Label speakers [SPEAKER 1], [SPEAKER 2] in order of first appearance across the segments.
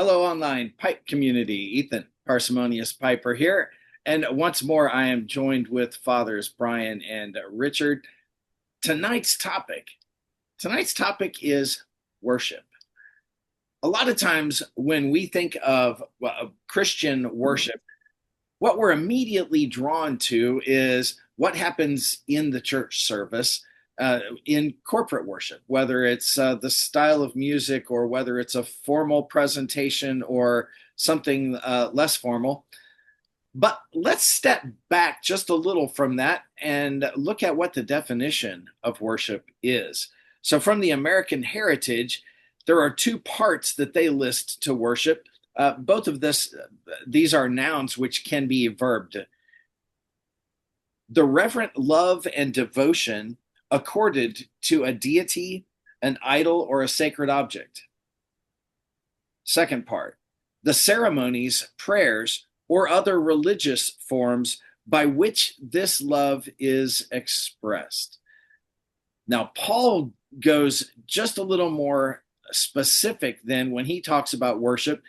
[SPEAKER 1] Hello, online pipe community. Ethan, Parsimonious Piper here. And once more, I am joined with Fathers Brian and Richard. Tonight's topic, tonight's topic is worship. A lot of times when we think of Christian worship, what we're immediately drawn to is what happens in the church service, in corporate worship, whether it's the style of music or whether it's a formal presentation or something less formal. But let's step back just a little from that and look at what the definition of worship is. So, from the American Heritage, there are two parts that they list to worship. Both of these are nouns which can be verbed. The reverent love and devotion accorded to a deity, an idol, or a sacred object. Second part, the ceremonies, prayers, or other religious forms by which this love is expressed. Now, Paul goes just a little more specific than when he talks about worship.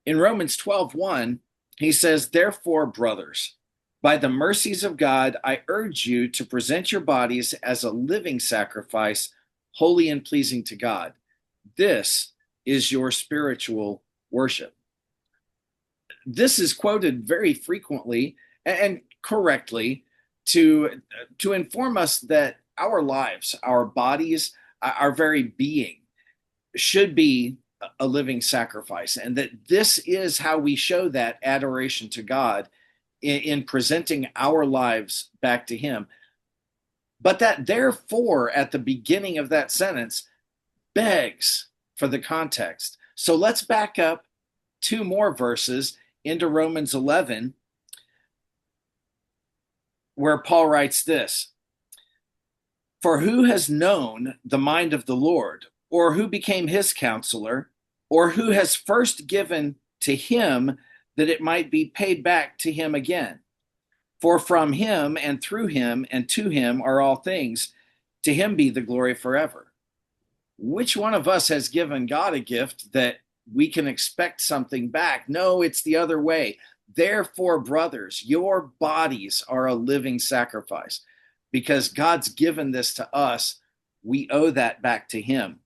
[SPEAKER 1] In Romans 12:1, he says, "Therefore, brothers, by the mercies of God, I urge you to present your bodies as a living sacrifice, holy and pleasing to God. This is your spiritual worship." This is quoted very frequently and correctly to inform us that our lives, our bodies, our very being should be a living sacrifice, and that this is how we show that adoration to God in presenting our lives back to Him. But that therefore at the beginning of that sentence begs for the context. So let's back up two more verses into Romans 11, where Paul writes this: "For who has known the mind of the Lord, or who became his counselor, or who has first given to him that it might be paid back to him again? For from him and through him and to him are all things. To him be the glory forever." Which one of us has given God a gift that we can expect something back? No, it's the other way. Therefore, brothers, your bodies are a living sacrifice. Because God's given this to us, we owe that back to Him.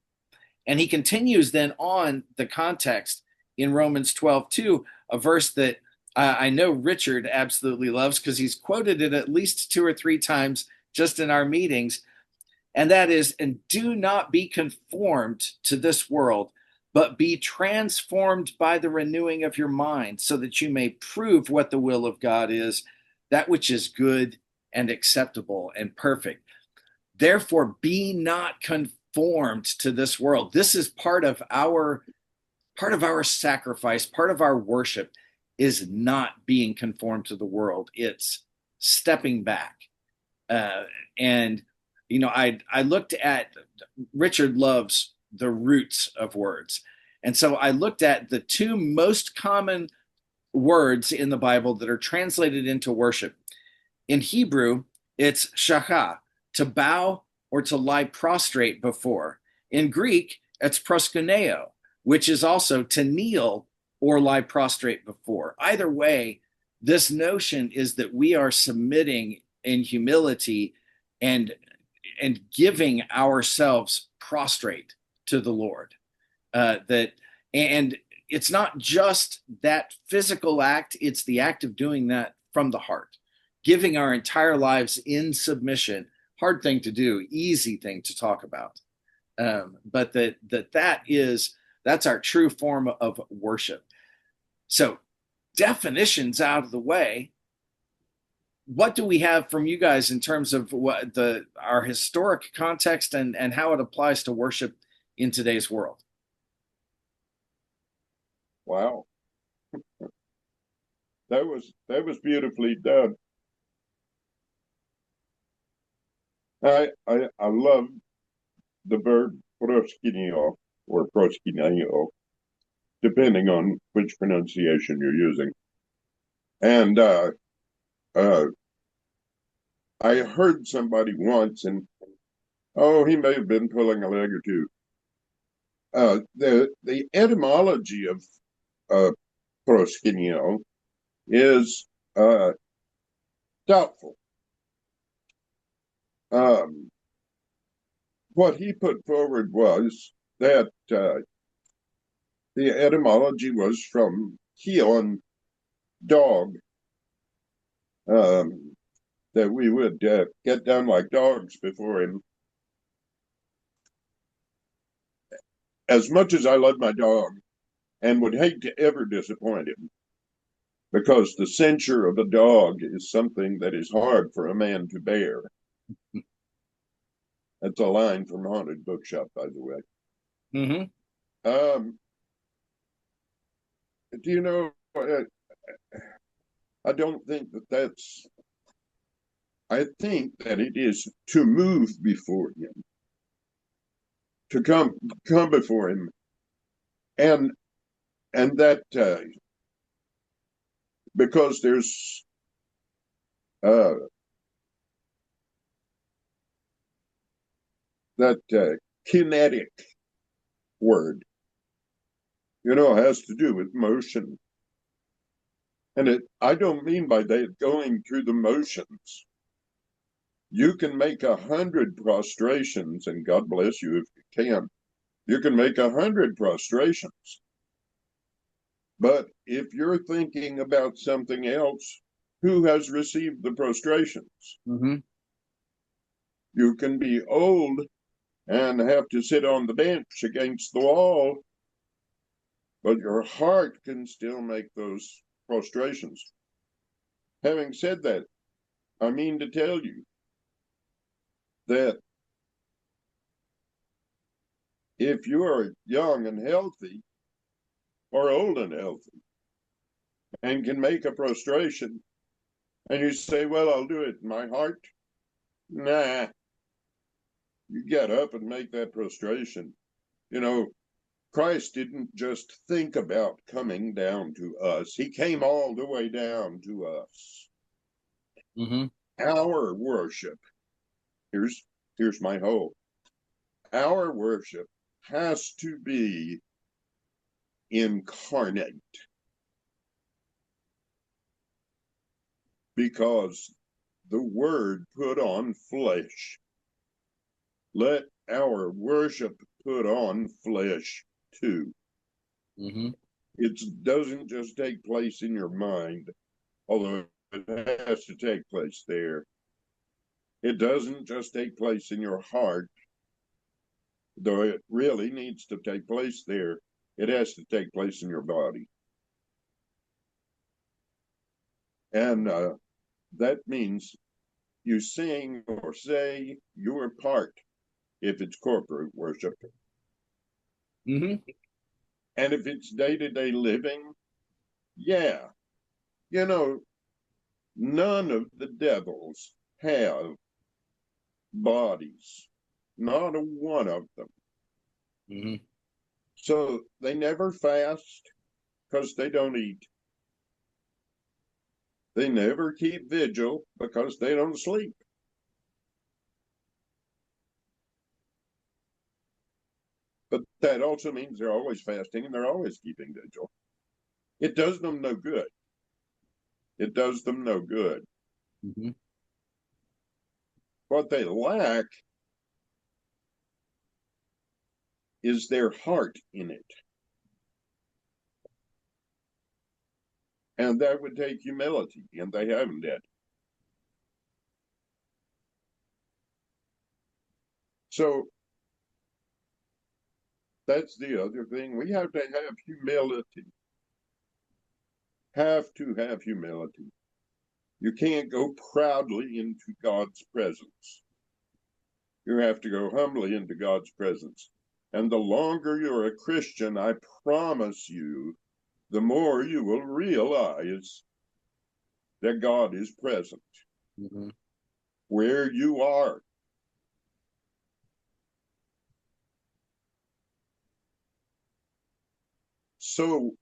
[SPEAKER 1] And he continues then on the context in Romans 12:2, a verse that I know Richard absolutely loves because he's quoted it at least two or three times just in our meetings. And that is, "And do not be conformed to this world, but be transformed by the renewing of your mind, so that you may prove what the will of God is, that which is good and acceptable and perfect. Therefore, be not conformed to this world." This is part of our sacrifice, part of our worship is not being conformed to the world. It's stepping back. And I looked at, Richard loves the roots of words. And so I looked at the two most common words in the Bible that are translated into worship. In Hebrew, it's shachah, to bow or to lie prostrate before. In Greek, it's proskuneo, which is also to kneel or lie prostrate before. Either way, this notion is that we are submitting in humility and giving ourselves prostrate to the Lord. And it's not just that physical act, it's the act of doing that from the heart, giving our entire lives in submission. Hard thing to do, easy thing to talk about. But that's our true form of worship. So, definitions out of the way. What do we have from you guys in terms of what our historic context and how it applies to worship in today's world?
[SPEAKER 2] Wow, that was beautifully done. I love the verb proskineo or proskineo, depending on which pronunciation you're using. And I heard somebody once, and he may have been pulling a leg or two. The etymology of uh, proskuneo, is doubtful. Um, what he put forward was that the etymology was from Keon, dog, um, that we would get down like dogs before him. As much as I love my dog and would hate to ever disappoint him, because the censure of a dog is something that is hard for a man to bear. That's a line from Haunted Bookshop, by the way.
[SPEAKER 1] Mm-hmm.
[SPEAKER 2] Um, do you know, I don't think that that's, I think that it is to move before him, to come before him, and that because there's uh, that kinetic word, has to do with motion. And I don't mean by that going through the motions. You can make 100 prostrations, and God bless you if you can. You can make 100 prostrations. But if you're thinking about something else, who has received the prostrations?
[SPEAKER 1] Mm-hmm.
[SPEAKER 2] You can be old and have to sit on the bench against the wall, but your heart can still make those prostrations. Having said that, I mean to tell you that if you are young and healthy or old and healthy and can make a prostration, and you say, well, I'll do it in my heart. Nah, you get up and make that prostration. You know, Christ didn't just think about coming down to us. He came all the way down to us.
[SPEAKER 1] Mm-hmm.
[SPEAKER 2] Our worship, here's my hope. Our worship has to be incarnate, because the word put on flesh. Let our worship put on flesh too.
[SPEAKER 1] Mm-hmm.
[SPEAKER 2] It doesn't just take place in your mind, although it has to take place there. It doesn't just take place in your heart, though it really needs to take place there. It has to take place in your body. And that means you sing or say your part if it's corporate worship.
[SPEAKER 1] Mm-hmm.
[SPEAKER 2] And if it's day-to-day living, yeah, you know, none of the devils have bodies, not a one of them.
[SPEAKER 1] Mm-hmm.
[SPEAKER 2] So they never fast because they don't eat. They never keep vigil because they don't sleep. But that also means they're always fasting and they're always keeping vigil. It does them no good. It does them no good.
[SPEAKER 1] Mm-hmm.
[SPEAKER 2] What they lack is their heart in it. And that would take humility, and they haven't it. So that's the other thing. We have to have humility. Have to have humility. You can't go proudly into God's presence. You have to go humbly into God's presence. And the longer you're a Christian, I promise you, the more you will realize that God is present
[SPEAKER 1] Mm-hmm.
[SPEAKER 2] where you are. So,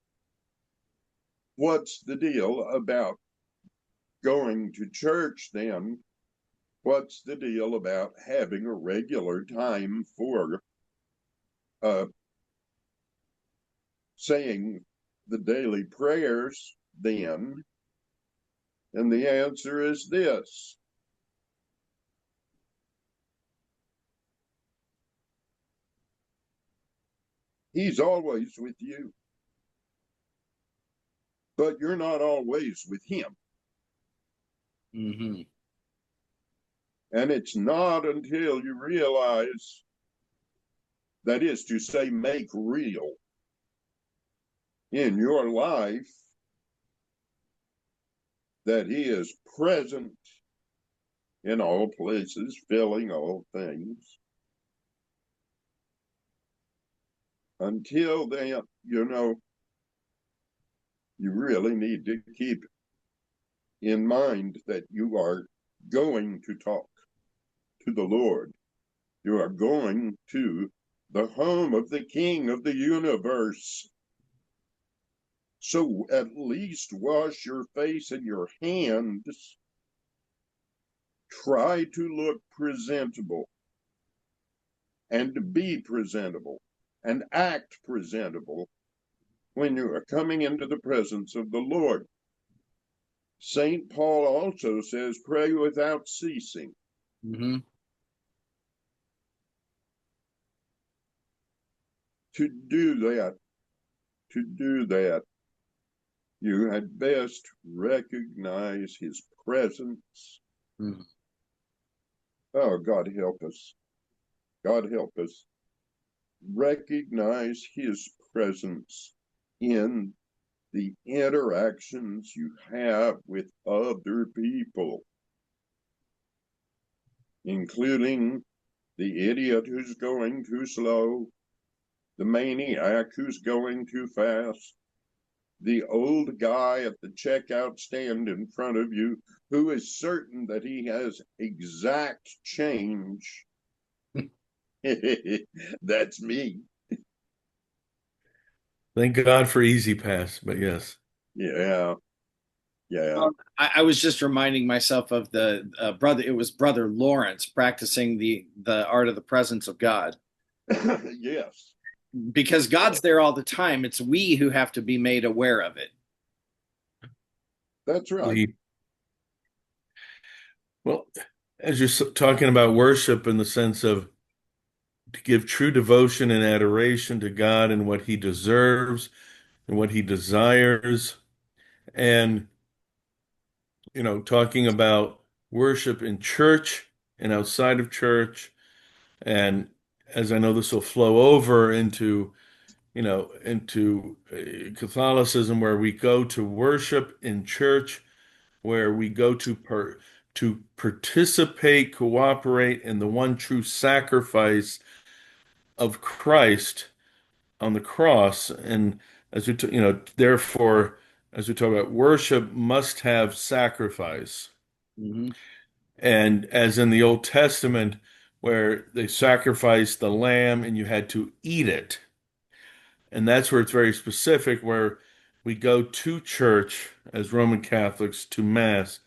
[SPEAKER 2] what's the deal about going to church then? What's the deal about having a regular time for saying the daily prayers then? And the answer is this: He's always with you, but you're not always with Him.
[SPEAKER 1] Mm-hmm.
[SPEAKER 2] And it's not until you realize, that is to say, make real in your life, that He is present in all places, filling all things. Until then, you really need to keep in mind that you are going to talk to the Lord. You are going to the home of the King of the universe. So at least wash your face and your hands. Try to look presentable and to be presentable and act presentable when you are coming into the presence of the Lord. St. Paul also says, pray without ceasing.
[SPEAKER 1] Mm-hmm.
[SPEAKER 2] To do that, you had best recognize His presence.
[SPEAKER 1] Mm-hmm.
[SPEAKER 2] Oh, God help us. God help us. Recognize His presence in the interactions you have with other people, including the idiot who's going too slow, the maniac who's going too fast, the old guy at the checkout stand in front of you who is certain that he has exact change. That's me.
[SPEAKER 3] Thank God for Easy Pass, but yes.
[SPEAKER 2] Yeah, yeah.
[SPEAKER 1] Well, I was just reminding myself of the brother. It was Brother Lawrence practicing the art of the presence of God,
[SPEAKER 2] Yes,
[SPEAKER 1] because God's there all the time. It's we who have to be made aware of it.
[SPEAKER 2] that's right.
[SPEAKER 3] Well, as you're talking about worship in the sense of to give true devotion and adoration to God and what He deserves and what He desires, and talking about worship in church and outside of church, and as I know this will flow over into Catholicism, where we go to worship in church, where we go to participate, cooperate in the one true sacrifice of Christ on the cross. And therefore, as we talk about worship, must have sacrifice.
[SPEAKER 1] Mm-hmm.
[SPEAKER 3] And as in the Old Testament, where they sacrificed the lamb and you had to eat it. And that's where it's very specific, where we go to church as Roman Catholics to Mass.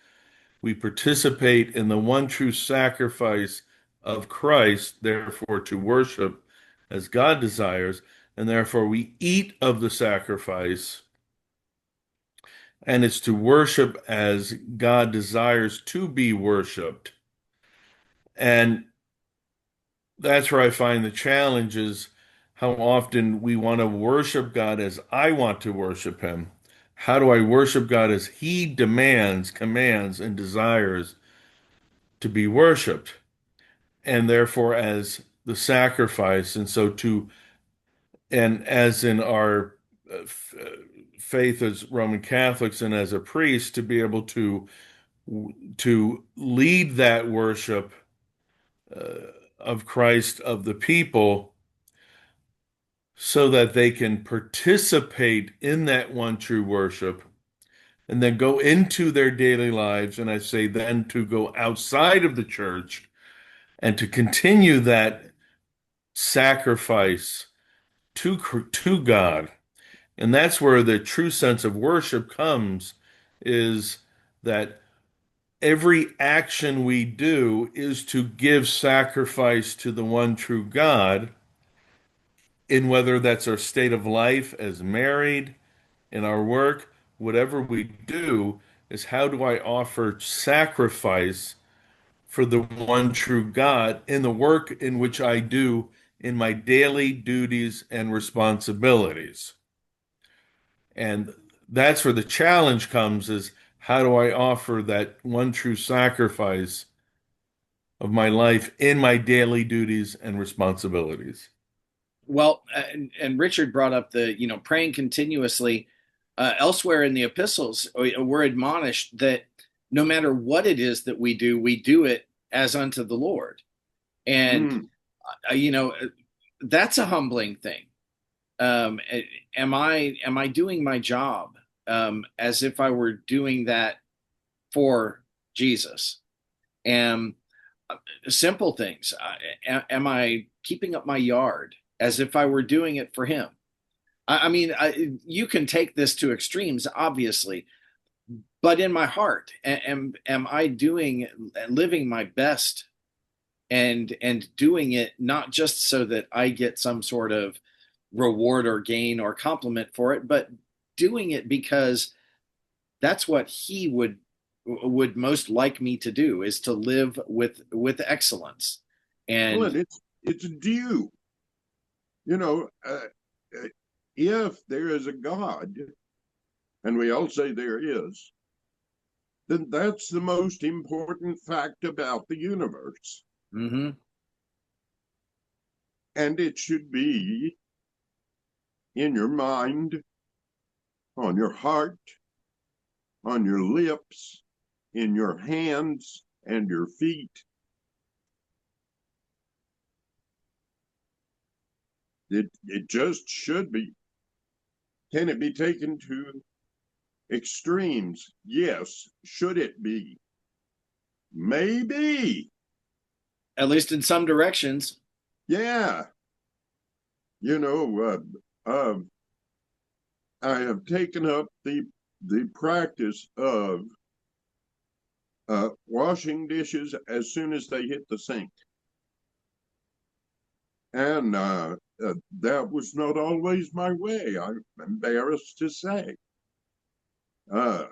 [SPEAKER 3] We participate in the one true sacrifice of Christ, therefore to worship as God desires, and therefore we eat of the sacrifice, and it's to worship as God desires to be worshiped. And that's where I find the challenge is how often we want to worship God as I want to worship Him. How do I worship God as He demands, commands, and desires to be worshiped? And therefore as the sacrifice. And so and as in our faith as Roman Catholics and as a priest, to be able to lead that worship of Christ of the people so that they can participate in that one true worship and then go into their daily lives. And I say then to go outside of the church and to continue that sacrifice to God. And that's where the true sense of worship comes, is that every action we do is to give sacrifice to the one true God, in whether that's our state of life as married, in our work, whatever we do, is how do I offer sacrifice for the one true God in the work in which I do in my daily duties and responsibilities. And that's where the challenge comes is how do I offer that one true sacrifice of my life in my daily duties and responsibilities?
[SPEAKER 1] Well, and Richard brought up the, praying continuously. Elsewhere in the epistles, we're admonished that no matter what it is that we do it as unto the Lord. And,
[SPEAKER 2] Mm.
[SPEAKER 1] uh, you know, that's a humbling thing. Um, am I doing my job as if I were doing that for Jesus? And simple things. Am I keeping up my yard as if I were doing it for him? I mean, you can take this to extremes, obviously, but in my heart, am I doing, living my best, and doing it not just so that I get some sort of reward or gain or compliment for it, but doing it because that's what he would most like me to do, is to live with excellence.
[SPEAKER 2] Well,
[SPEAKER 1] And
[SPEAKER 2] it's due. You know, if there is a God, and we all say there is, then that's the most important fact about the universe.
[SPEAKER 1] mm-hmm,
[SPEAKER 2] And it should be in your mind, on your heart, on your lips, in your hands and your feet. It just should be. Can it be taken to extremes? Yes. Should it be? Maybe.
[SPEAKER 1] at least in some directions.
[SPEAKER 2] Yeah. You know, I have taken up the practice of washing dishes as soon as they hit the sink. And that was not always my way, I'm embarrassed to say. Uh,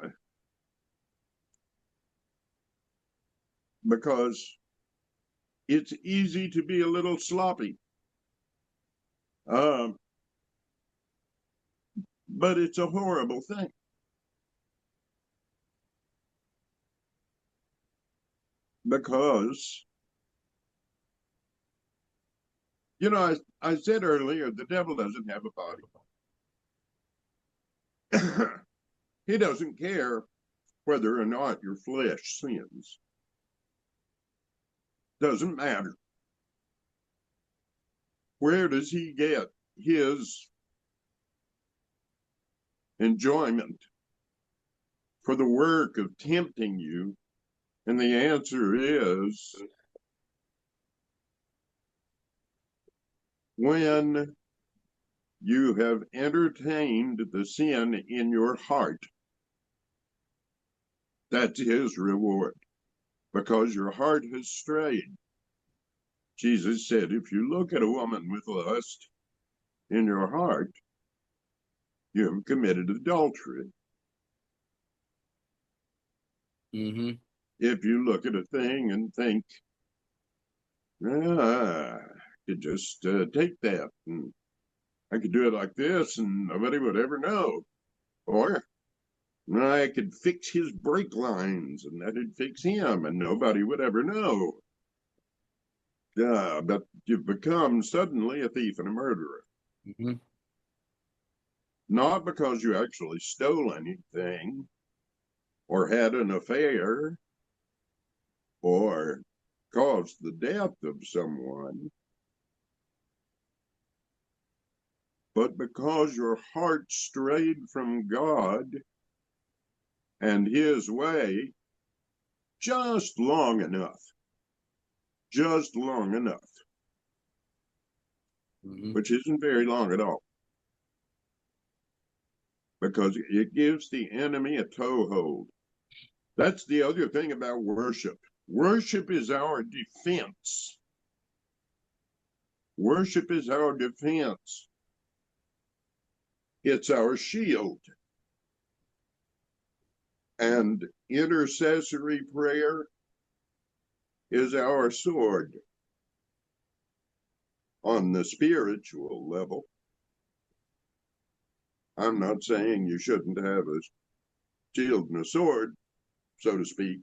[SPEAKER 2] because it's easy to be a little sloppy. Um, but it's a horrible thing. Because, I said earlier, the devil doesn't have a body. He doesn't care whether or not your flesh sins. Doesn't matter. Where does he get his enjoyment for the work of tempting you? And the answer is when you have entertained the sin in your heart. That's his reward, because your heart has strayed. Jesus said, if you look at a woman with lust in your heart, you have committed adultery.
[SPEAKER 1] Mm-hmm.
[SPEAKER 2] If you look at a thing and think, I could just take that and I could do it like this and nobody would ever know. Or I could fix his brake lines and that'd fix him and nobody would ever know. But you've become suddenly a thief and a murderer.
[SPEAKER 1] Mm-hmm.
[SPEAKER 2] Not because you actually stole anything or had an affair or caused the death of someone, but because your heart strayed from God and his way just long enough,
[SPEAKER 1] Mm-hmm.
[SPEAKER 2] which isn't very long at all, because it gives the enemy a toehold. That's the other thing about worship. Worship is our defense. Worship is our defense. It's our shield. And intercessory prayer is our sword on the spiritual level. I'm not saying you shouldn't have a shield and a sword, so to speak,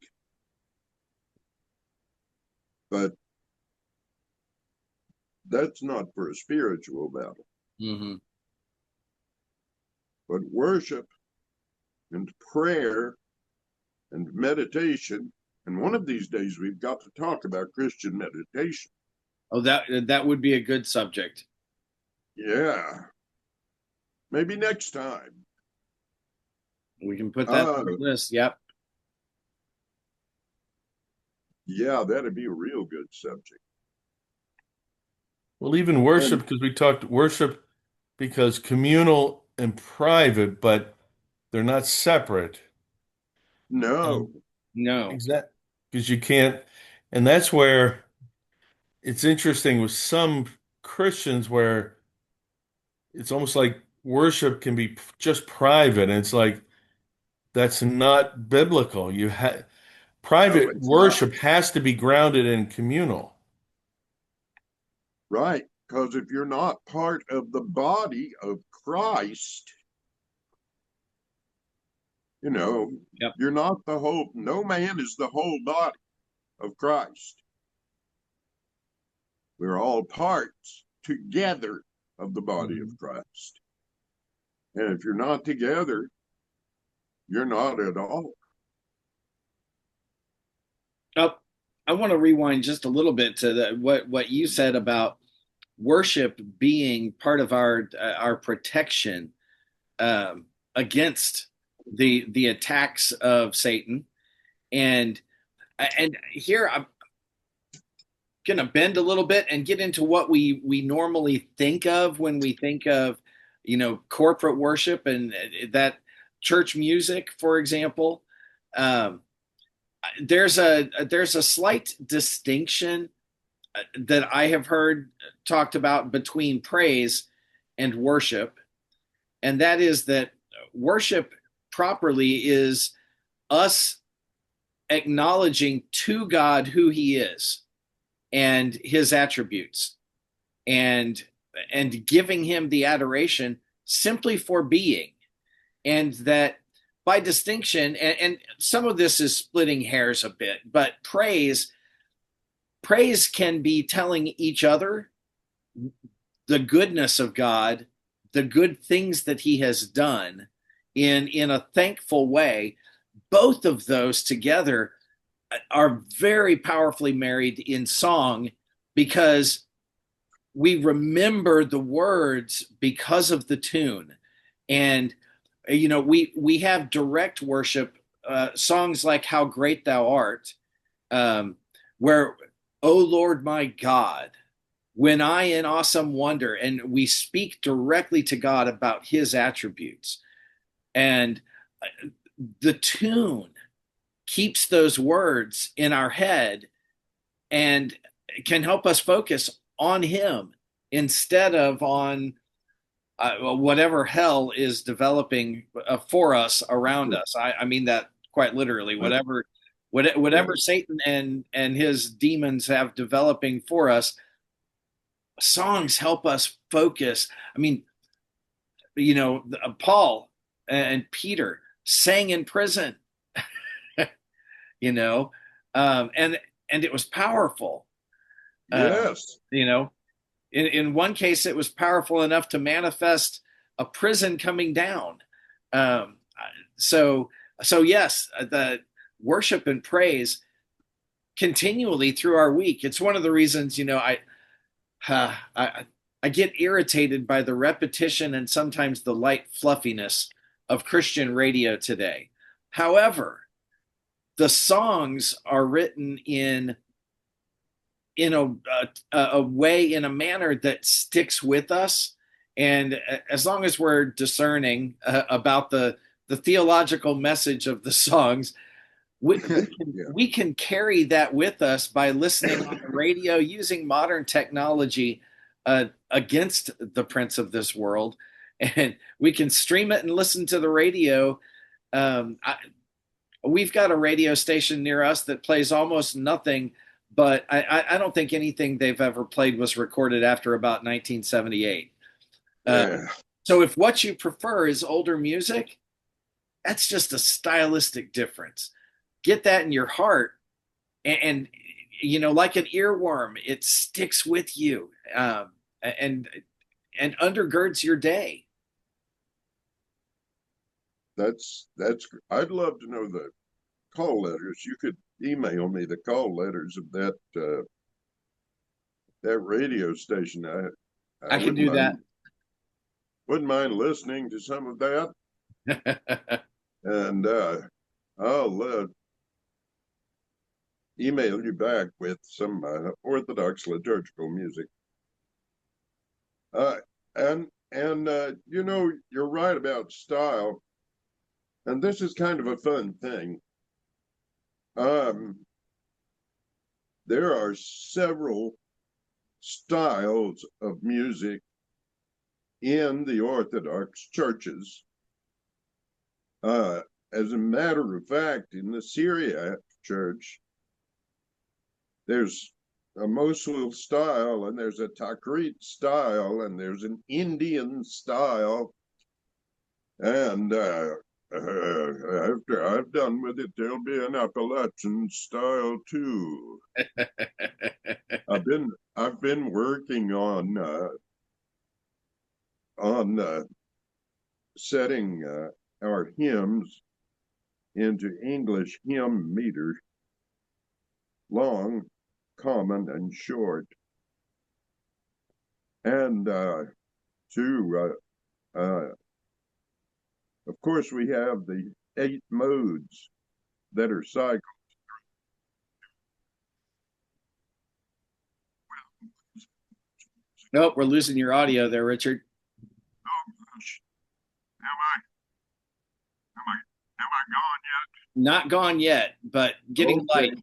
[SPEAKER 2] but that's not for a spiritual battle.
[SPEAKER 1] Mm-hmm.
[SPEAKER 2] But worship and prayer and meditation, and one of these days we've got to talk about Christian meditation.
[SPEAKER 1] Oh, that would be a good subject.
[SPEAKER 2] Yeah, maybe next time.
[SPEAKER 1] We can put that on the list. Yep.
[SPEAKER 2] Yeah, that'd be a real good subject.
[SPEAKER 3] Well, even worship,
[SPEAKER 2] And
[SPEAKER 3] because we talked worship because communal and private, but they're not separate.
[SPEAKER 2] no,
[SPEAKER 3] And
[SPEAKER 1] No.
[SPEAKER 3] exactly, because you can't, and that's where it's interesting with some Christians where it's almost like worship can be just private. And it's like that's not biblical.
[SPEAKER 2] no,
[SPEAKER 3] Private
[SPEAKER 2] it's not.
[SPEAKER 3] worship has to be grounded in communal.
[SPEAKER 2] Right. Because if you're not part of the body of Christ, you know,
[SPEAKER 1] Yep.
[SPEAKER 2] you're not the whole, no man is the whole body of Christ. We're all parts together of the body of
[SPEAKER 1] Mhm.
[SPEAKER 2] Christ. And if you're not together, you're not at all.
[SPEAKER 1] Oh, I want to rewind just a little bit to what you said about worship being part of our protection against the attacks of Satan. And here I'm going to bend a little bit and get into what we normally think of when we think of, corporate worship and that church music, for example. Um, there's a slight distinction that I have heard talked about between praise and worship, and that is that worship properly is us acknowledging to God who He is and His attributes, and giving Him the adoration simply for being, and that by distinction, and some of this is splitting hairs a bit, but praise can be telling each other the goodness of God, the good things that He has done in a thankful way. Both of those together are very powerfully married in song because we remember the words because of the tune. And we have direct worship songs like "How Great Thou Art," where "O Lord my God, when I in awesome wonder," and we speak directly to God about His attributes. And the tune keeps those words in our head and can help us focus on Him instead of on whatever hell is developing for us around us. I mean that quite literally. Whatever
[SPEAKER 2] Right.
[SPEAKER 1] Satan and his demons have developing for us, songs help us focus. I mean, Paul and Peter sang in prison, you know, and it was powerful. Um,
[SPEAKER 2] Yes.
[SPEAKER 1] you know, in one case, it was powerful enough to manifest a prison coming down. Um, so yes, the worship and praise continually through our week. It's one of the reasons, I I get irritated by the repetition and sometimes the light fluffiness of Christian radio today. However, the songs are written in a way, in a manner that sticks with us, and as long as we're discerning about the theological message of the songs,
[SPEAKER 2] Yeah.
[SPEAKER 1] we can carry that with us by listening on the radio using modern technology against the prince of this world, and we can stream it and listen to the radio. we've got a radio station near us that plays almost nothing, but I don't think anything they've ever played was recorded after about 1978. Uh,
[SPEAKER 2] Yeah,
[SPEAKER 1] so if what you prefer is older music, that's just a stylistic difference. Get that in your heart, and like an earworm, it sticks with you, and and undergirds your day.
[SPEAKER 2] that's. I'd love to know the call letters. You could email me the call letters of that radio station. I
[SPEAKER 1] I can do that.
[SPEAKER 2] wouldn't mind listening to some of that, and I'll email you back with some Orthodox liturgical music. Uh, and you're right about style, and this is kind of a fun thing. Um, there are several styles of music in the Orthodox churches. As a matter of fact, in the Syriac church, there's a Mosul style, and there's a Takrit style, and there's an Indian style. And after I've done with it, there'll be an Appalachian style too. I've been working on setting our hymns into English hymn meter, long, common, and short. And to of course, we have the 8 modes that are cycled.
[SPEAKER 1] Nope, we're losing your audio there, Richard.
[SPEAKER 2] Oh gosh, am I gone
[SPEAKER 1] Not gone yet, but
[SPEAKER 2] yet?
[SPEAKER 1] getting
[SPEAKER 2] Okay.
[SPEAKER 1] light.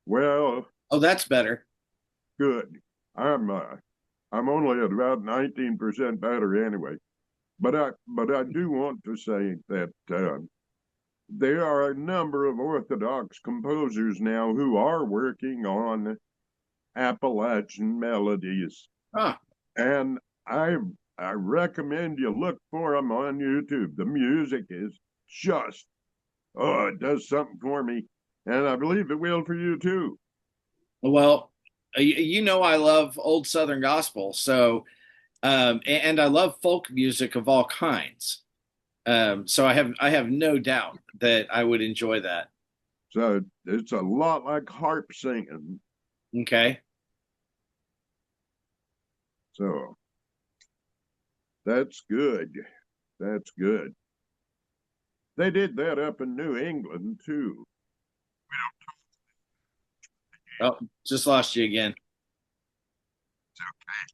[SPEAKER 2] Well,
[SPEAKER 1] Oh, that's better.
[SPEAKER 2] good. I'm only at about 19% battery anyway. But I do want to say that there are a number of Orthodox composers now who are working on Appalachian melodies,
[SPEAKER 1] Huh.
[SPEAKER 2] and I recommend you look for them on YouTube. The music is just, oh, it does something for me, and I believe it will for you too.
[SPEAKER 1] Well, I love old Southern gospel, so and I love folk music of all kinds. So I have no doubt that I would enjoy that.
[SPEAKER 2] So it's a lot like harp singing.
[SPEAKER 1] Okay.
[SPEAKER 2] So that's good. That's good. They did that up in New England too.
[SPEAKER 1] Oh, just lost you again.
[SPEAKER 2] It's okay.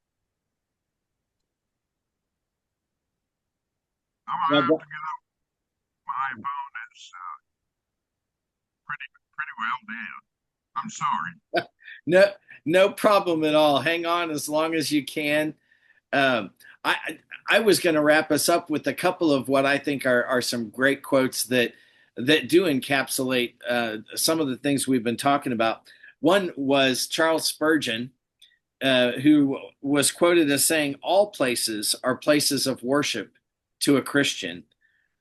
[SPEAKER 2] I'm gonna
[SPEAKER 1] Yeah,
[SPEAKER 2] have to get up. My phone is pretty well dead. I'm sorry.
[SPEAKER 1] no, no problem at all. Hang on as long as you can. Um, I was going to wrap us up with a couple of what I think are some great quotes that do encapsulate some of the things we've been talking about. One was Charles Spurgeon, who was quoted as saying, "All places are places of worship to a Christian.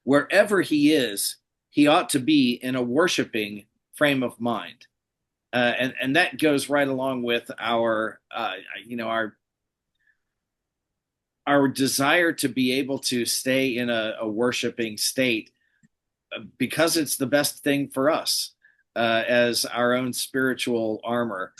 [SPEAKER 1] Wherever he is, he ought to be in a worshiping frame of mind." And that goes right along with our desire to be able to stay in a worshiping state, because it's the best thing for us, as our own spiritual armor.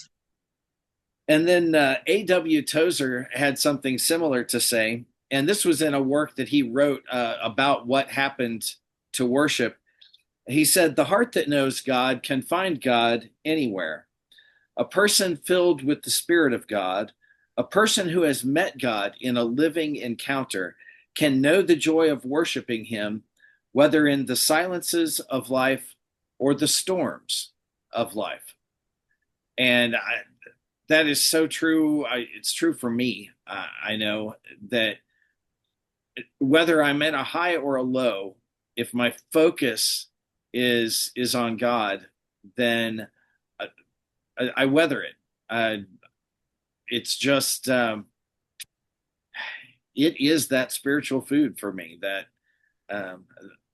[SPEAKER 1] And then A.W. Tozer had something similar to say, and this was in a work that he wrote about what happened to worship. He said, "The heart that knows God can find God anywhere. A person filled with the Spirit of God, a person who has met God in a living encounter, can know the joy of worshiping Him, whether in the silences of life or the storms of life." And that is so true. It's true for me. I know that whether I'm in a high or a low, if my focus is on God, then I weather it. It's just it is that spiritual food for me that um,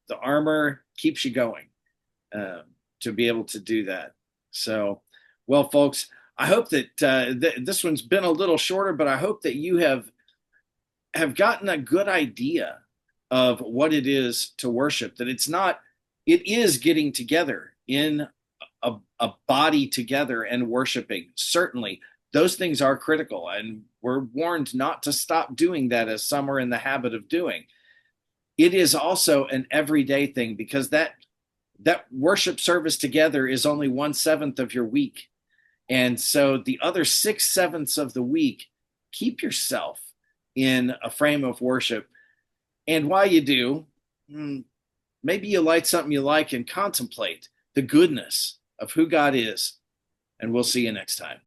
[SPEAKER 1] the armor keeps you going um, to be able to do that. So, well, folks, I hope that this one's been a little shorter, but I hope that you have gotten a good idea of what it is to worship. That it's not, it is getting together in a body together and worshiping. Certainly, those things are critical, and we're warned not to stop doing that as some are in the habit of doing. It is also an everyday thing because that worship service together is only 1/7 of your week. And so the other 6/7 of the week, keep yourself in a frame of worship. And while you do, maybe you light something you like and contemplate the goodness of who God is. And we'll see you next time.